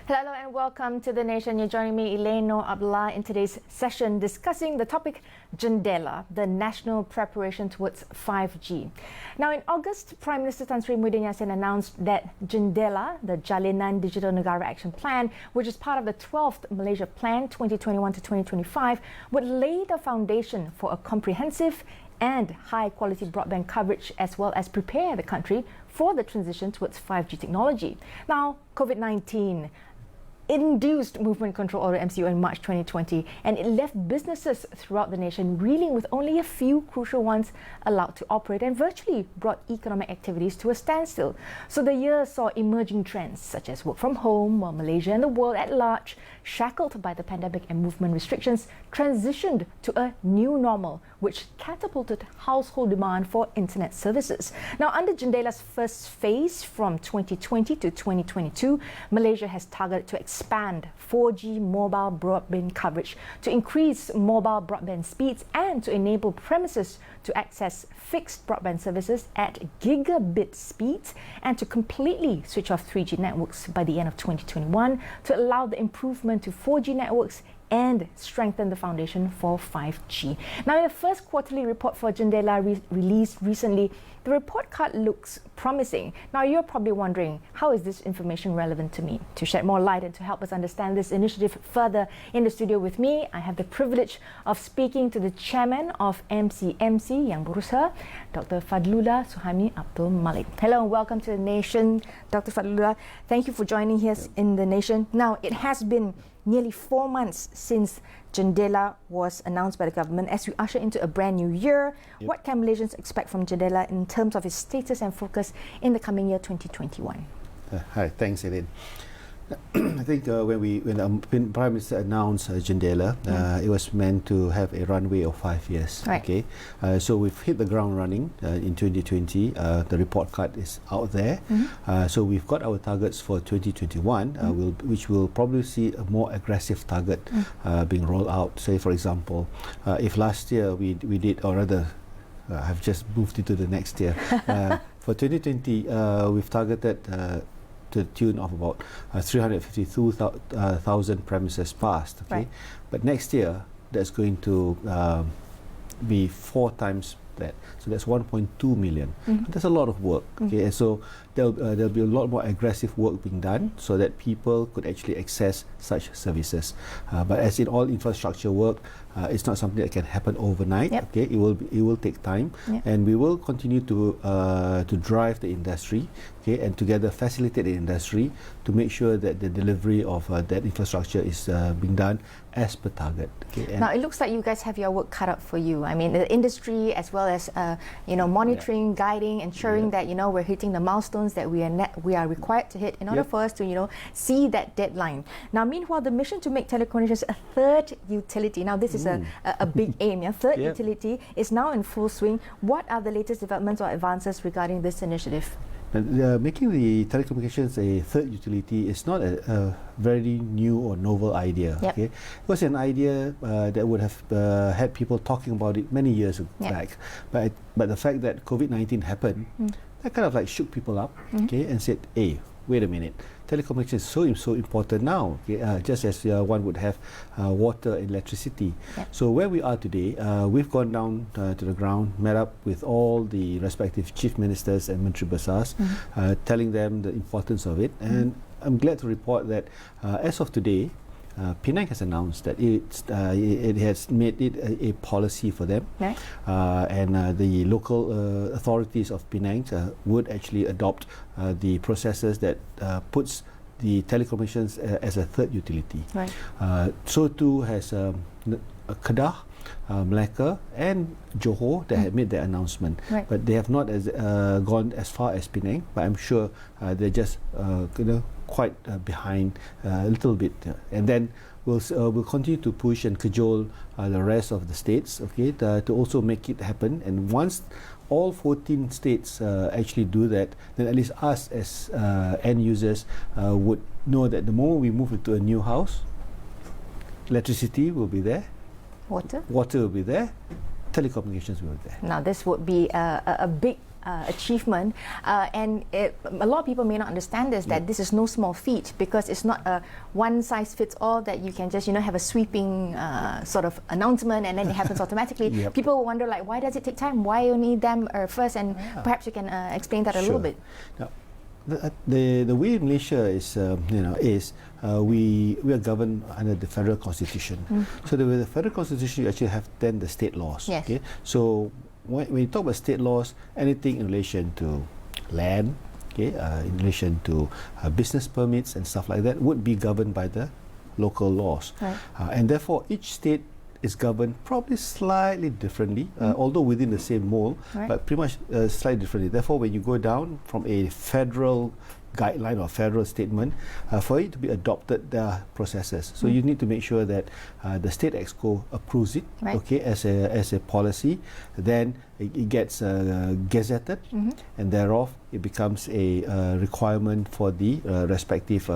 Hello and welcome to The Nation. You're joining me, Elaine Noor Abdullah, in today's session discussing the topic Jendela, the national preparation towards 5G. Now, in August, Prime Minister Tan Sri Muhyiddin Yassin announced that Jendela, the Jalinan Digital Negara Action Plan, which is part of the 12th Malaysia Plan 2021 to 2025, would lay the foundation for a comprehensive and high-quality broadband coverage, as well as prepare the country for the transition towards 5G technology. Now, COVID-19 induced Movement Control Order MCO in March 2020, and it left businesses throughout the nation reeling with only a few crucial ones allowed to operate, and virtually brought economic activities to a standstill. So the year saw emerging trends such as work from home, while Malaysia and the world at large, shackled by the pandemic and movement restrictions, transitioned to a new normal, which catapulted household demand for internet services. Now, under Jendela's first phase from 2020 to 2022, Malaysia has targeted to expand 4G mobile broadband coverage, to increase mobile broadband speeds, and to enable premises to access fixed broadband services at gigabit speeds, and to completely switch off 3G networks by the end of 2021 to allow the improvement to 4G networks and strengthen the foundation for 5G. Now, in the first quarterly report for Jendela released recently, the report card looks promising. Now, you're probably wondering, how is this information relevant to me? To shed more light and to help us understand this initiative further, in the studio with me, I have the privilege of speaking to the chairman of MCMC Yang Berusaha, Dr. Fadlullah Suhaimi Abdul Malik. Hello and welcome to The Nation, Dr. Fadlullah. Thank you for joining us in The Nation. Now, it has been nearly 4 months since Jendela was announced by the government. As we usher into a brand new year, what can Malaysians expect from Jendela in terms of its status and focus in the coming year 2021? Hi, thanks, Elaine. I think when the Prime Minister announced Jendela, it was meant to have a runway of 5 years. Right. Okay, so we've hit the ground running in 2020. The report card is out there. So we've got our targets for 2021, which will probably see a more aggressive target being rolled out. Say, for example, if last year we did, or rather, I've just moved into the next year. For 2020, we've targeted to the tune of about 352,000 premises passed. Okay, right. But next year that's going to be 4 times that, so that's 1.2 million. That's a lot of work. Okay, and so there'll be a lot more aggressive work being done so that people could actually access such services. But as in all infrastructure work, it's not something that can happen overnight. Okay, it will take time, and we will continue to drive the industry, okay, and together facilitate the industry to make sure that the delivery of that infrastructure is being done as per target. Okay, now it looks like you guys have your work cut out for you. I mean, the industry, as well as monitoring, guiding, ensuring that we're hitting the milestones that we are required to hit in order for us to see that deadline. Now, meanwhile, the mission to make telecommunications a third utility. Now, this is a big aim. Third utility is now in full swing. What are the latest developments or advances regarding this initiative? Making the telecommunications a third utility is not a very new or novel idea. Okay, it was an idea that would have had people talking about it many years back. But the fact that COVID-19 happened, that kind of like shook people up, okay, and said, "Hey, wait a minute, telecommunications is so important now, okay? Just as one would have water and electricity." So where we are today, we've gone down to the ground, met up with all the respective chief ministers and Menteri Besars, telling them the importance of it. And I'm glad to report that as of today, Penang has announced that it has made it a policy for them, and the local authorities of Penang would actually adopt the processes that puts the telecommunications as a third utility. So too has Kedah, Melaka and Johor that have made their announcement, but they have not gone as far as Penang. But I'm sure they're just quite behind a little bit, and then we'll continue to push and cajole the rest of the states, okay, to also make it happen. And once all 14 states actually do that, then at least us as end users would know that the moment we move into a new house, electricity will be there, water will be there, telecommunications will be there. Now, this would be a big achievement, and a lot of people may not understand this, that this is no small feat, because it's not a one-size-fits-all that you can just have a sweeping sort of announcement and then it happens automatically. People will wonder, like, why does it take time? Why only them first? And perhaps you can explain that a little bit. Now, the way in Malaysia is, we are governed under the federal constitution. So with the federal constitution, you actually have then the state laws. Okay, so when you talk about state laws, anything in relation to land, in relation to business permits and stuff like that, would be governed by the local laws. And therefore, each state is governed probably slightly differently, although within the same mold, but pretty much slightly differently. Therefore, when you go down from a federal guideline or federal statement, for it to be adopted, there are processes. So you need to make sure that the state exco approves it, as a policy. Then it gets gazetted, and thereof it becomes a requirement for the respective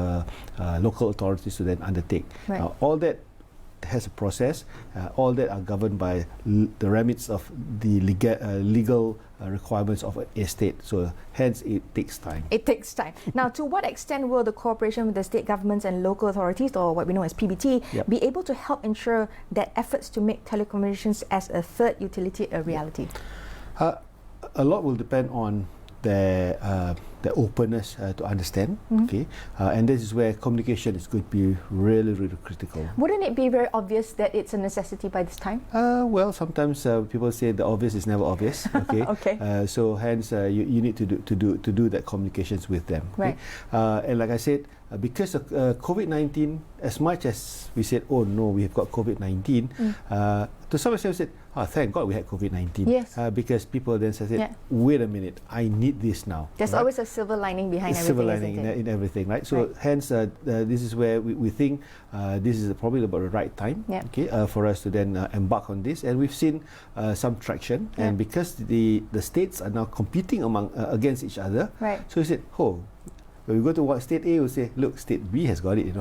local authorities to then undertake. All that has a process. All that are governed by the remits of the legal requirements of a state. So hence it takes time. It takes time. Now, to what extent will the cooperation with the state governments and local authorities, or what we know as PBT, be able to help ensure that efforts to make telecommunications as a third utility a reality? A lot will depend on their openness to understand, and this is where communication is going to be really, really critical. Wouldn't it be very obvious that it's a necessity by this time? Well, sometimes people say the obvious is never obvious. So hence you need to do that communications with them. And like I said, because of COVID-19, as much as we said, oh no, we have got COVID-19, to some extent we said, oh, thank God we had COVID-19. Because people then said, wait a minute, I need this now. There's always a silver lining behind everything. Silver lining in everything, right? So hence, this is where we think this is probably about the right time, for us to then embark on this. And we've seen some traction, and because the states are now competing against each other, so we said, oh, when we go to state A, we'll say, look, state B has got it,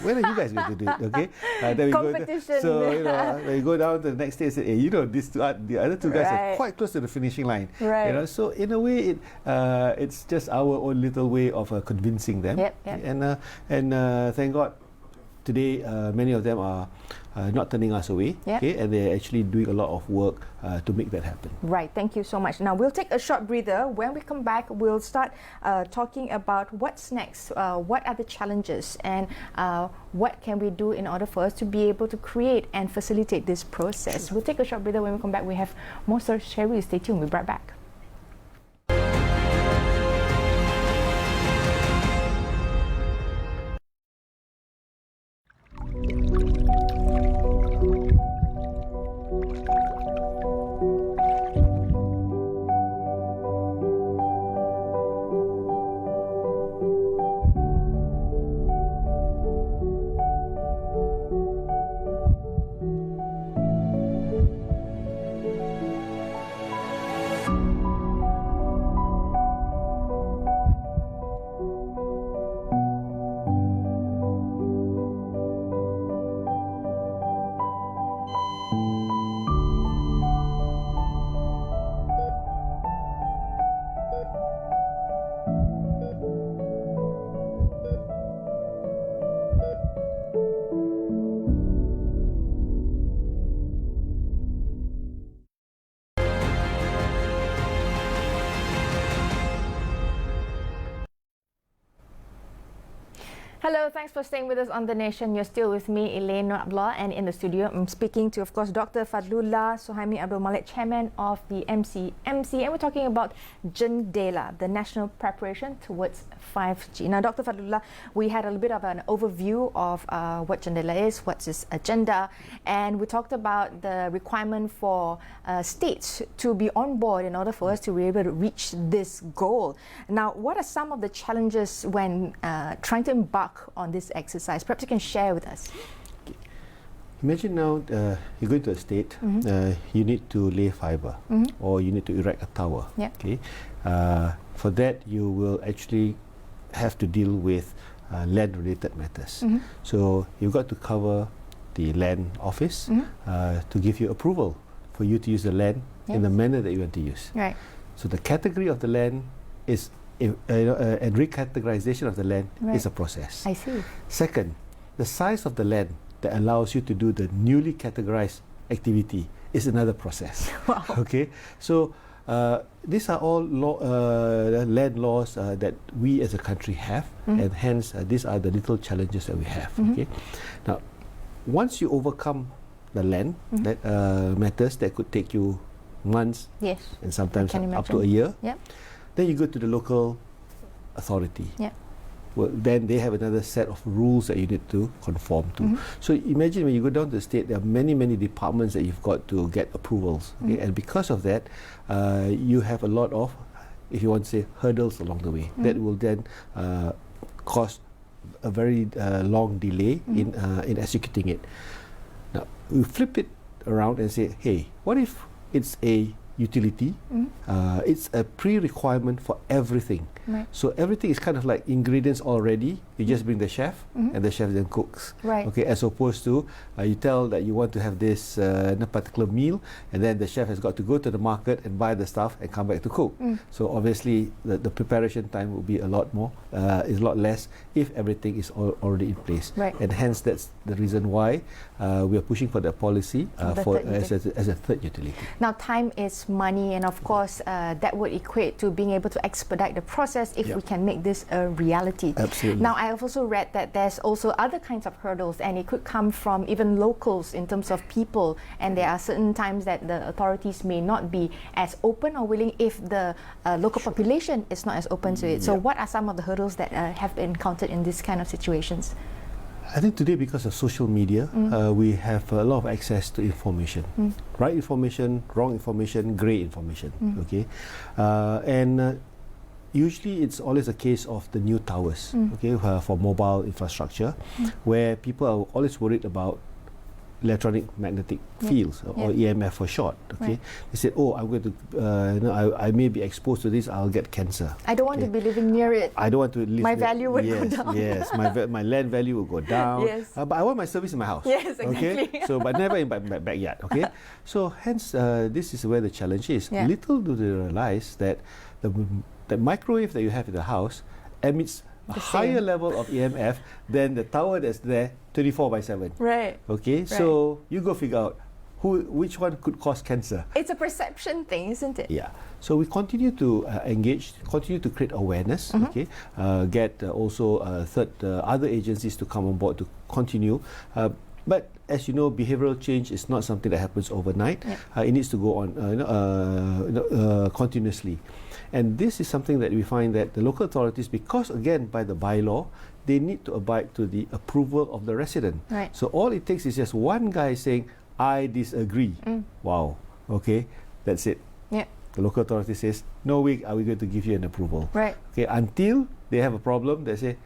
When are you guys going to do it, Then we competition. When you go down to the next state, say, hey, the other two guys are quite close to the finishing line. So in a way, it's just our own little way of convincing them. And thank God, today many of them are not turning us away, and they're actually doing a lot of work to make that happen. Right, thank you so much. Now we'll take a short breather. When we come back, we'll start talking about what's next, what are the challenges, and what can we do in order for us to be able to create and facilitate this process. We'll take a short breather. When we come back, we have more stories. Stay tuned, we'll be right back. Hello, thanks for staying with us on The Nation. You're still with me, Elaine Abdullah, and in the studio I'm speaking to, of course, Dr. Fadlullah Suhaimi Abdul Malik, Chairman of the MCMC, and we're talking about Jendela, the National Preparation Towards 5G. Now, Dr. Fadlullah, we had a little bit of an overview of what Jendela is, what's its agenda, and we talked about the requirement for states to be on board in order for us to be able to reach this goal. Now, what are some of the challenges when trying to embark on this exercise? Perhaps you can share with us. Imagine now you go to a state, you need to lay fiber, or you need to erect a tower. For that, you will actually have to deal with land-related matters. So you've got to cover the land office to give you approval for you to use the land in the manner that you want to use. So the category of the land is, and recategorization of the land is a process. I see. Second, the size of the land that allows you to do the newly categorized activity is another process. Wow. Okay, so these are all land laws that we as a country have, and hence these are the little challenges that we have. Okay, now once you overcome the land matters that could take you months, and sometimes up to a year, then you go to the local authority. Well, then they have another set of rules that you need to conform to. So imagine when you go down to the state, there are many departments that you've got to get approvals, and because of that, you have a lot of, if you want to say, hurdles along the way that will then cause a very long delay in executing it. Now we flip it around and say, hey, what if it's a utility? It's a pre-requirement for everything. So everything is kind of like ingredients already. You just bring the chef, and the chef then cooks. Okay, as opposed to you tell that you want to have this particular meal, and then the chef has got to go to the market and buy the stuff and come back to cook. So obviously the preparation time will be a lot more, is a lot less if everything is already in place. And hence that's the reason why we are pushing for that policy as a third utility. Now time is money, and of course that would equate to being able to expedite the process if we can make this a reality. Absolutely. Now I have also read that there's also other kinds of hurdles, and it could come from even locals in terms of people, and there are certain times that the authorities may not be as open or willing if the local population is not as open to it. So what are some of the hurdles that have been encountered in this kind of situations? I think today, because of social media, we have a lot of access to information. Right information, wrong information, grey information. Okay, and usually it's always a case of the new towers, okay, for mobile infrastructure, where people are always worried about electronic magnetic fields, or EMF for short. Okay, they say, oh, I'm going to, I may be exposed to this. I'll get cancer. I don't want to be living near it. I don't want to live. My value would go down. Yes, my land value will go down. But I want my service in my house. Yes, exactly. Okay, so but never in my backyard. Okay, so hence this is where the challenge is. Little do they realize that the microwave that you have in the house emits a higher level of EMF than the tower that's there 24/7. Okay, so you go figure out which one could cause cancer. It's a perception thing, isn't it? Yeah. So we continue to engage, continue to create awareness. Okay, get also other agencies to come on board to continue. But as you know, behavioral change is not something that happens overnight. It needs to go on continuously. And this is something that we find that the local authorities, because again by the bylaw, they need to abide to the approval of the resident. So all it takes is just one guy saying, I disagree. Wow. Okay, that's it. The local authority says, no way are we going to give you an approval. Okay, until they have a problem, they say,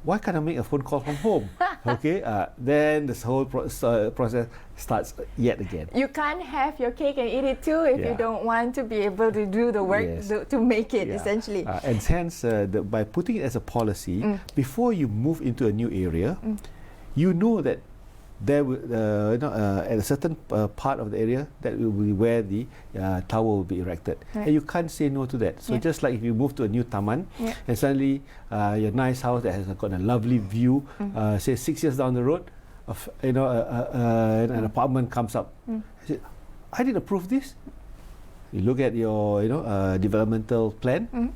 why can't I make a phone call from home? Okay, then this whole process starts yet again. You can't have your cake and eat it too if you don't want to be able to do the work to make it, essentially. And hence, by putting it as a policy, before you move into a new area, you know that there will, at a certain part of the area, that will be where the tower will be erected. And you can't say no to that. So just like if you move to a new taman, and suddenly your nice house that has got a lovely view, say 6 years down the road, an apartment comes up. I said, I didn't approve this. You look at your developmental plan.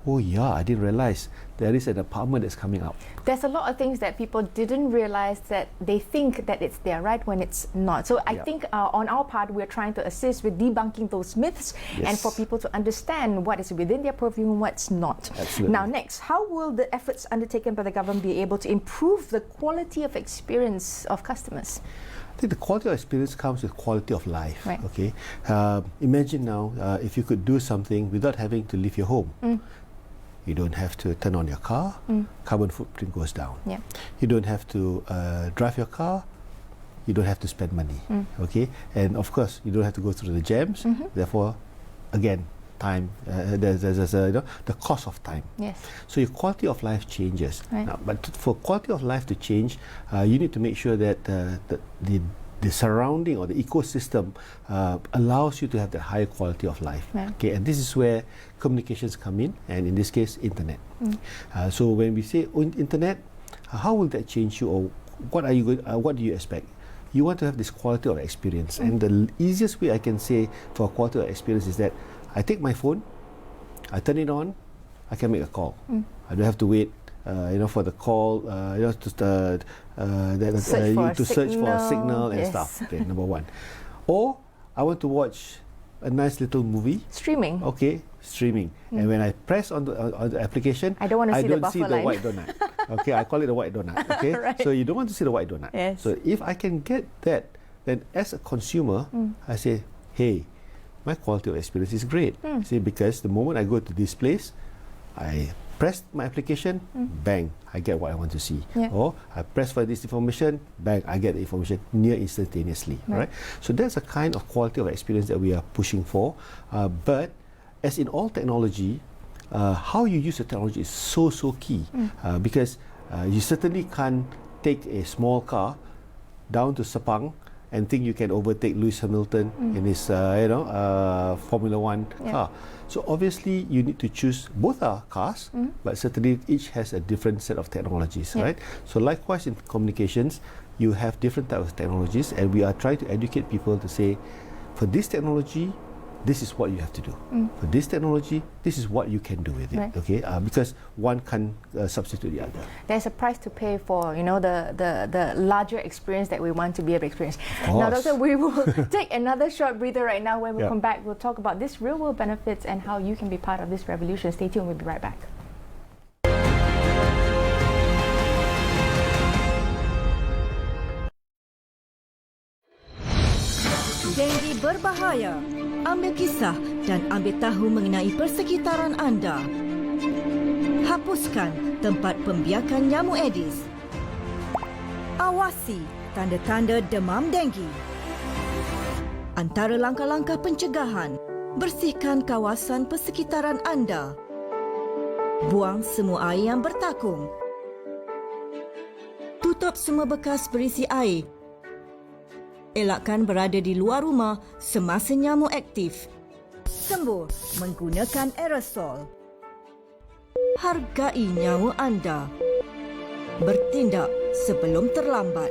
Oh yeah, I didn't realize there is an apartment that's coming up. There's a lot of things that people didn't realize, that they think that it's their right when it's not. So I think on our part, we're trying to assist with debunking those myths and for people to understand what is within their purview and what's not. Absolutely. Now next, how will the efforts undertaken by the government be able to improve the quality of experience of customers? I think the quality of experience comes with quality of life. Okay, imagine now if you could do something without having to leave your home. You don't have to turn on your car, carbon footprint goes down. You don't have to drive your car, you don't have to spend money. Okay, and of course you don't have to go through the jams. Therefore, again, time, there's the cost of time. So your quality of life changes. Now, but for quality of life to change, you need to make sure that the the surrounding or the ecosystem allows you to have that higher quality of life. Yeah. Okay, and this is where communications come in, and in this case, internet. So when we say internet, how will that change you, or what are you what do you expect? You want to have this quality of experience, and the easiest way I can say for quality of experience is that I take my phone, I turn it on, I can make a call. I don't have to wait, for the call, to search for a signal and stuff. Okay, number one. Or I want to watch a nice little movie. Streaming. Okay, streaming. And when I press on the application, I don't want to see the white donut. Okay, I call it a white donut. Okay, Right. so you don't want to see the white donut. Yes. So if I can get that, then as a consumer, I say, hey, my quality of experience is great. See, because the moment I go to this place, I press my application, bang, I get what I want to see. Yeah. Or I press for this information, bang, I get the information near instantaneously. Right? So that's a kind of quality of experience that we are pushing for. But as in all technology, how you use the technology is so key. Because you certainly can't take a small car down to Sepang and think you can overtake Lewis Hamilton in his Formula One car. So obviously you need to choose, both are cars, but certainly each has a different set of technologies, right? So likewise in communications, you have different types of technologies, and we are trying to educate people to say, for this technology, this is what you have to do. For this technology, this is what you can do with it. Right. Okay, because one can't substitute the other. There's a price to pay for, the larger experience that we want to be able to experience. Of Now, course. Doctor, we will take another short breather right now. When we Yeah. come back, we'll talk about this real-world benefits and how you can be part of this revolution. Stay tuned. We'll be right back. Denggi berbahaya. Ambil kisah dan ambil tahu mengenai persekitaran anda. Hapuskan tempat pembiakan nyamuk Aedes. Awasi tanda-tanda demam denggi. Antara langkah-langkah pencegahan, bersihkan kawasan persekitaran anda. Buang semua air yang bertakung. Tutup semua bekas berisi air. Elakkan berada di luar rumah semasa nyamuk aktif. Sembuh menggunakan aerosol. Hargai nyawa anda. Bertindak sebelum terlambat.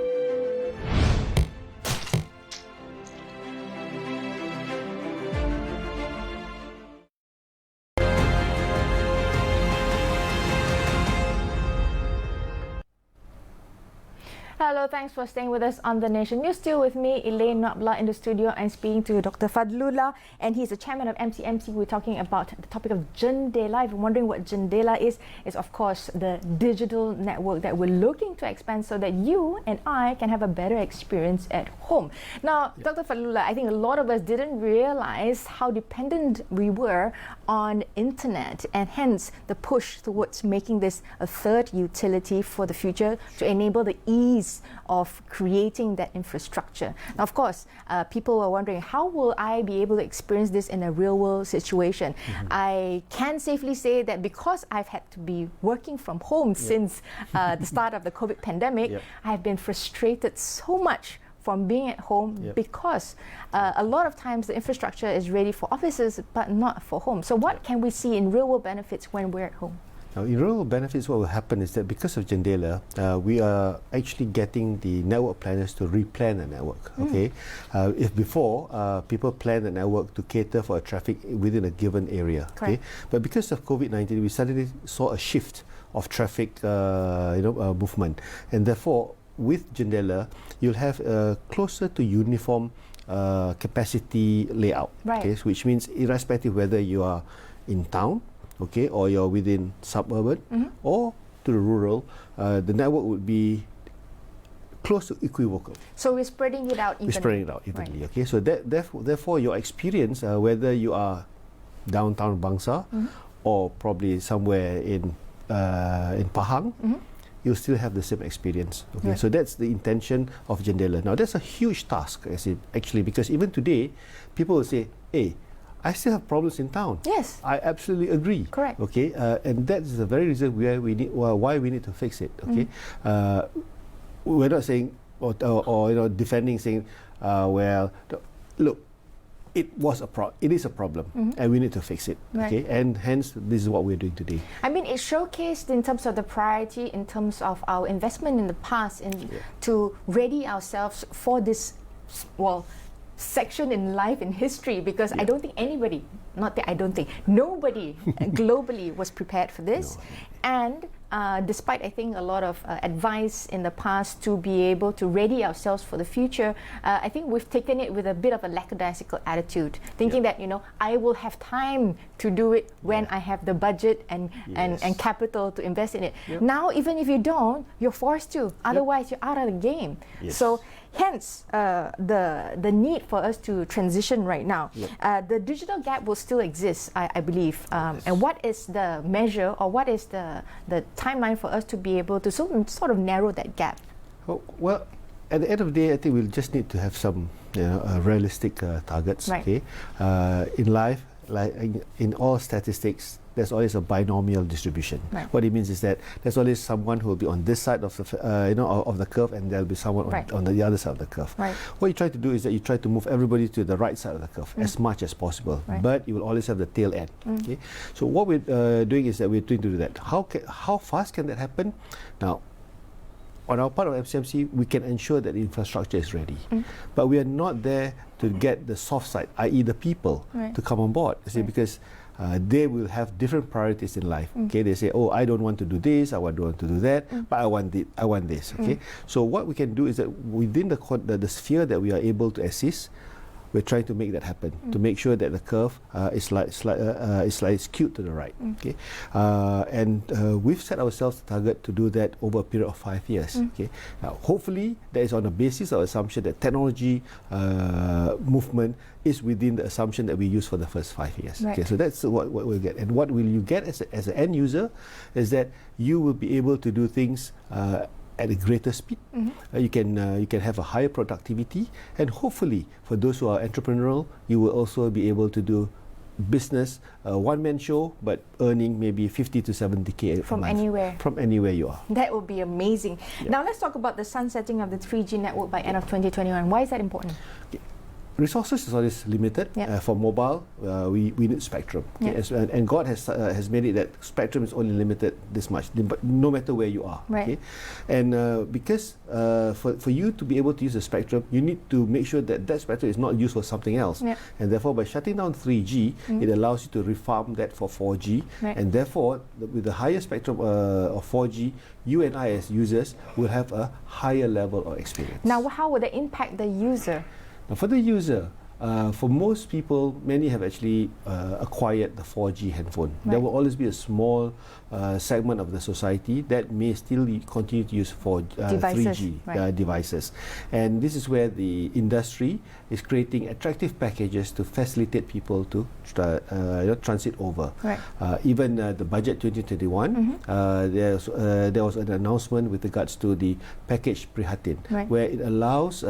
Hello, thanks for staying with us on The Nation. You're still with me, Elaine Nabla, in the studio. I'm speaking to Dr. Fadlullah, and he's the chairman of MCMC. We're talking about the topic of Jendela. If you're wondering what Jendela is of course the digital network that we're looking to expand so that you and I can have a better experience at home. Now, Dr. Fadlullah, I think a lot of us didn't realize how dependent we were on internet, and hence the push towards making this a third utility for the future to enable the ease of creating that infrastructure. Now, of course, people were wondering, how will I be able to experience this in a real-world situation? I can safely say that because I've had to be working from home since the start of the COVID pandemic, I've been frustrated so much from being at home because a lot of times the infrastructure is ready for offices but not for home. So what can we see in real-world benefits when we're at home? Now, in real benefits, what will happen is that because of Jendela, we are actually getting the network planners to replan the network. Okay, if before people plan the network to cater for traffic within a given area. Okay, but because of COVID-19, we suddenly saw a shift of traffic, movement, and therefore, with Jendela, you'll have a closer to uniform capacity layout. Okay, which means irrespective whether you are in town, okay, or you're within suburban or to the rural, the network would be close to equivocal. So we're spreading it out evenly. We're spreading it out evenly, okay. So therefore your experience, whether you are downtown Bangsa or probably somewhere in Pahang, you'll still have the same experience. Okay, so that's the intention of Jendela. Now that's a huge task, actually, because even today, people will say, "Hey, I still have problems in town." Yes, I absolutely agree. Correct. Okay, and that is the very reason why we need to fix it. Okay, we're not saying or you know, defending, saying, well, look, it is a problem, and we need to fix it. Right. Okay, and hence this is what we're doing today. I mean, it showcased in terms of the priority, in terms of our investment in the past, to ready ourselves for this, well, section in life, in history, because I don't think anybody, nobody globally was prepared for this. No. And despite, I think, a lot of advice in the past to be able to ready ourselves for the future, I think we've taken it with a bit of a lackadaisical attitude, thinking that, you know, I will have time to do it when I have the budget and capital to invest in it. Now, even if you don't, you're forced to. Otherwise, you're out of the game. So, hence, the need for us to transition right now. The digital gap will still exist, I believe. And what is the measure, or what is the timeline for us to be able to sort of narrow that gap? Oh, well, at the end of the day, I think we'll just need to have some, you know, realistic targets. Right. Okay, in life, like in all statistics, there's always a binomial distribution. Right. What it means is that there's always someone who will be on this side of the, you know, of the curve, and there'll be someone on the other side of the curve. Right. What you try to do is that you try to move everybody to the right side of the curve as much as possible, but you will always have the tail end. Okay. So what we're doing is that we're trying to do that. How fast can that happen? Now, on our part of MCMC, we can ensure that the infrastructure is ready, but we are not there to get the soft side, i.e. the people, to come on board. You see, because they will have different priorities in life. Okay, they say, oh, I don't want to do this, I don't want to do that, but I want this. Okay, so what we can do is that within the sphere that we are able to assist, we're trying to make that happen, to make sure that the curve is slightly skewed to the right. Okay, and we've set ourselves a target to do that over a period of 5 years. Okay, now hopefully that is on the basis of assumption that technology movement is within the assumption that we use for the first 5 years. Right. Okay, so that's what we'll get. And what will you get as an end user is that you will be able to do things at a greater speed. You can have a higher productivity, and hopefully for those who are entrepreneurial, you will also be able to do business, one-man show, but earning maybe 50 to 70K from a month. Anywhere. From anywhere you are. That would be amazing. Now let's talk about the sunsetting of the 3G network by end of 2021. Why is that important? Okay. Resources is always limited. For mobile, we need spectrum. Okay? And God has made it that spectrum is only limited this much, no matter where you are. Right. Okay? And because for you to be able to use the spectrum, you need to make sure that that spectrum is not used for something else. And therefore, by shutting down 3G, it allows you to refarm that for 4G. And therefore, with the higher spectrum of 4G, you and I as users will have a higher level of experience. Now, how would that impact the user? Now, for the user, for most people, many have actually acquired the 4G handphone. There will always be a small segment of the society that may still continue to use 3G devices. And this is where the industry is creating attractive packages to facilitate people to transit over. Even the budget 2021, there was an announcement with regards to the package Prihatin, where it allows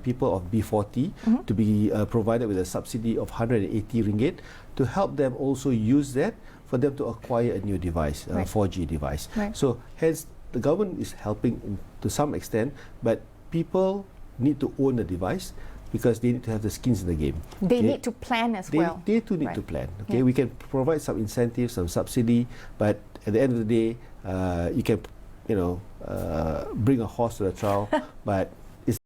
people of B40 to be provided with a subsidy of 180 ringgit to help them also use that for them to acquire a new device, 4G device. So hence the government is helping to some extent, but people need to own a device because they need to have the skins in the game. They need to plan as well. They too need to plan. Okay, we can provide some incentives, some subsidy, but at the end of the day, you can, bring a horse to the trial, but